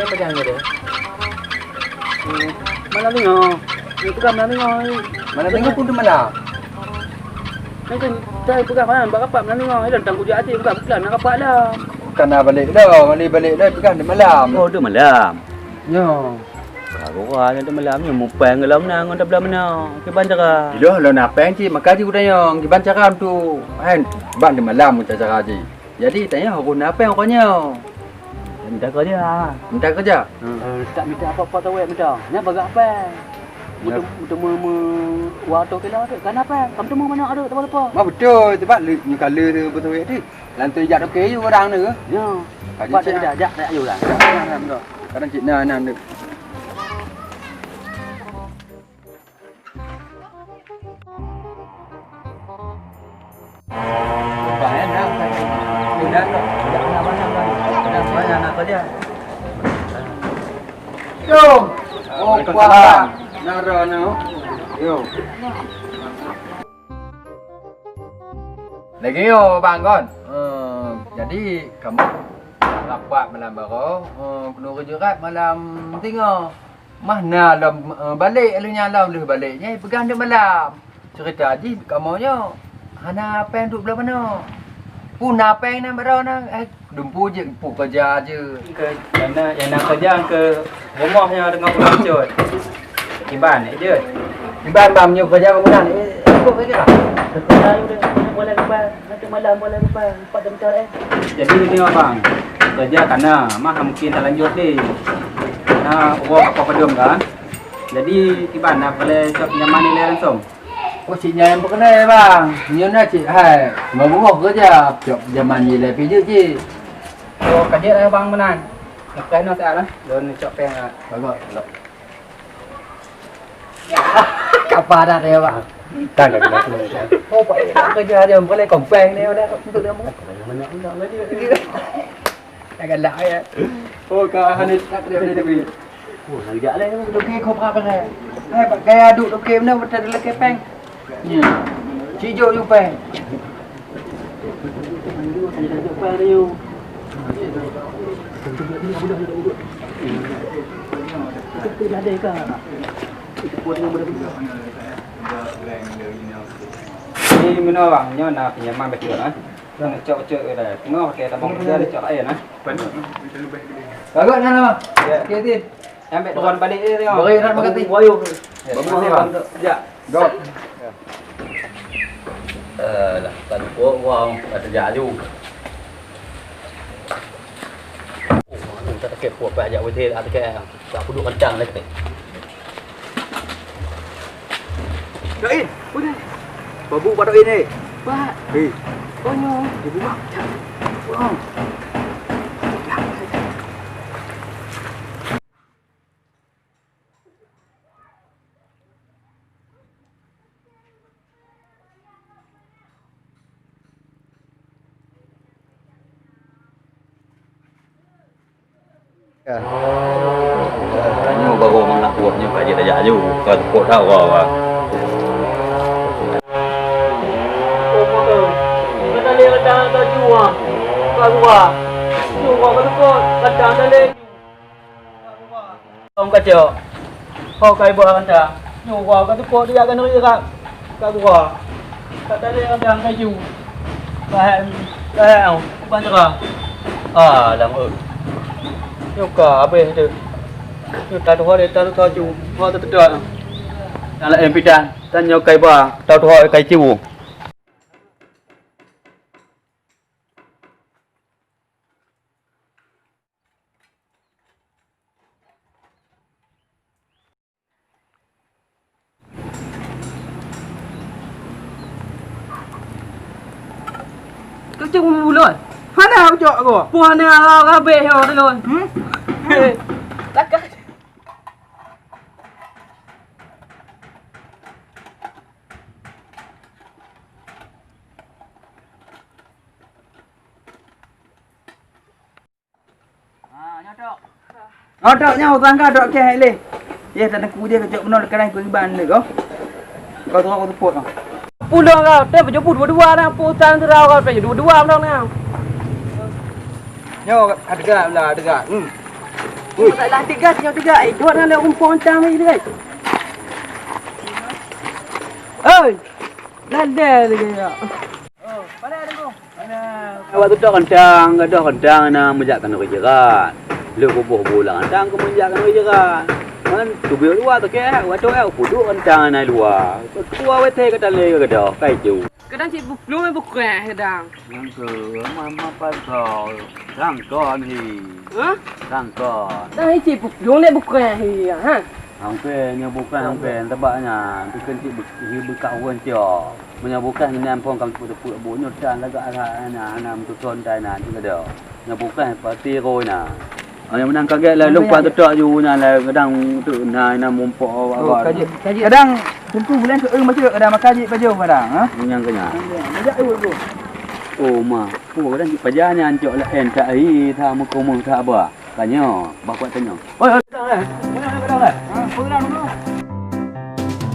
pegang dia. Mana tengok. Ni pegang mana tengok. Mana tengok pun tu malam. Macam saya pegang mana buat rapat mana tengok. Dia tentang kujak hati pegang pelan nak rapat lah. Bukan nak balik dah. Balik dah pegang dia malam. Oh, dia malam. Ya. Kalau orang ada malamnya mau peng dalam nang on belah mana? Ke bandara. Ilah lah nak peng cik maka ji udanya di bancaram tu. Kan bang di malam kita cara ji. Jadi tanya aku nak peng orangnya. Minta kerja. Minta kerja. Tak minta apa-apa tahu minta. Nak bagak apa? Bertemu waktu kena ada. Kan apa? Kamu temu mana ada apa-apa? Mà betul sebab ni kala tu betul ni. Lantai jak okey ju orang ni. Ya. Pak dah jak dah ayu lah. Kadang cik nan ni. Baik nak saya. Tidak nak banyak nak kerja. Yo. Oh, kuah. Nara no. Yo. Lagi yo bang kon. Jadi kamu rapat malam baru. Kena kerja kat malam tengok. Mana lah balik alunya lah boleh baliknya pegang dia malam. Cerita je kamunya. Hana peng duduk belah mana? Puna peng nak berapa nak? Dumpu je, pu kerja je. Ke mana yang nak kerja ke rumahnya dengan orang cut. Iban je. Iban bamnya kerja bangunan ni. Ikut kerja. Kerja udah boleh lepas. Nanti malam boleh lepas. 4 jam tar. Jadi ni tengok bang. Kerja karena mah mungkin tak lanjut ni. Nah, orang apa pedum kan. Jadi Iban nak boleh cop nyaman ni langsung. Oh cik yang berkenal bang. Ni nak cik hai. Mau buat kerja. Cop zaman ni lah pergi cik. Oh kerja bang menang. Nak kena tak lah. Don cop peng lah. Bagus. Kapal dah dia bang. Tak ada kena. Oh pak kerja dia boleh kompeng ni dah untuk dia mau. Mana nak lagi. Tak galak ya. Oh kau hani tak dia beri. Oh harga lah ni. Okey kau apa pakai? Hai pakai aduk okey benar betul ada kepeng. Ya. Cijo you peng. Ni mana bang? Nyo nak pinjaman betul ah. Nak cok-cok ke dah. Tengok pakai tabung kerja dia cok air nah. Bagus kan bang? Ya. Okey tin. Ambil turun balik dia tengok. Beri nak makan ti. Wayu. Bagus bang. Ya. Go. Lah, tak cukup orang ada jaju. Oh, tak kek puak pak ajak hotel tak kek. Tak duduk kencang lagi. Doin. Boleh. Babu pada ini. Pak. Hei. Konyo. Ibu mak. Wow. Nyo baru mang nak kuatnya pak dia ajak ju. Kau kuat tahu kau. Kita lihat kadang tak jua. Keluar. Jua kan kau kadang tak leh. Om kaca. Kau kai buat kan tak? Jua kan kau dia akan riak. Keluar. Kata dia kadang tak ju. Bahaya. Bukan cerah. Ah, lama. Yo ka habis tu. Yo tak tahu dia tak tahu ju. Kau tak tahu. Kalau empidan tanya kai ba, tahu tahu kai ciu. Kau cakap mulut. Mana cok aku? Puan ni ala kabeh yo telon. Takkan. Dok nya tangga dok ke le. Ya tak nak dia kecok benar kedai kuriban ni kau. Kau tengok kau tepuk kau. Pulang kau, dia berjumpa dua-dua dah. Putan terau kau pergi dua-dua betul ni. Yo, ada lah. Tak lah tiga, tiga. Dua nak lewat rumput entang ni dia. Oi. Lada lagi ya. Oh, mana ada tu? Mana? Awak tu dah kentang na menjakkan kerja kan. Lu kubuh bulan kentang ke menjakkan kerja kan. Man tu biar luar tu ke, awak tu puduk kentang na luar. Tu awak teh kata le ke dah, kai ju. Kadang cik belum bukan kadang. Yang ke mama pasal rangkon hi. Ha? Rangkon. Dah cik belum le bukan hi ha. Hampir bukan tebaknya. Tu kan cik berkau kan cio. Menyabukan dengan pong kang put bunyo dan laga ana tu ton dai na tu dah. Menyabukan parti roi na. Yang menang kaget lah lupa tetak ju na lah kadang tu na mumpok awak. Kaji. Kadang tentu bulan tu macam kadang makan kaji baju kadang, ha? Yang kenya. Ajak tu. Oh ma, kadang pajanya ancok lah tak ai tha mu ko mu tha ba. Kanyo, bapak tanya. Oi, kadang lah. Kadang lah. Ha, pegang dulu.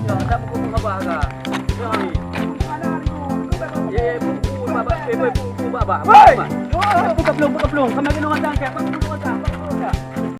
Ya, tak mu ko mu khabar ka. Ya ni. Buka pelung. Kamu lagi nak datang ke? Apa nak datang?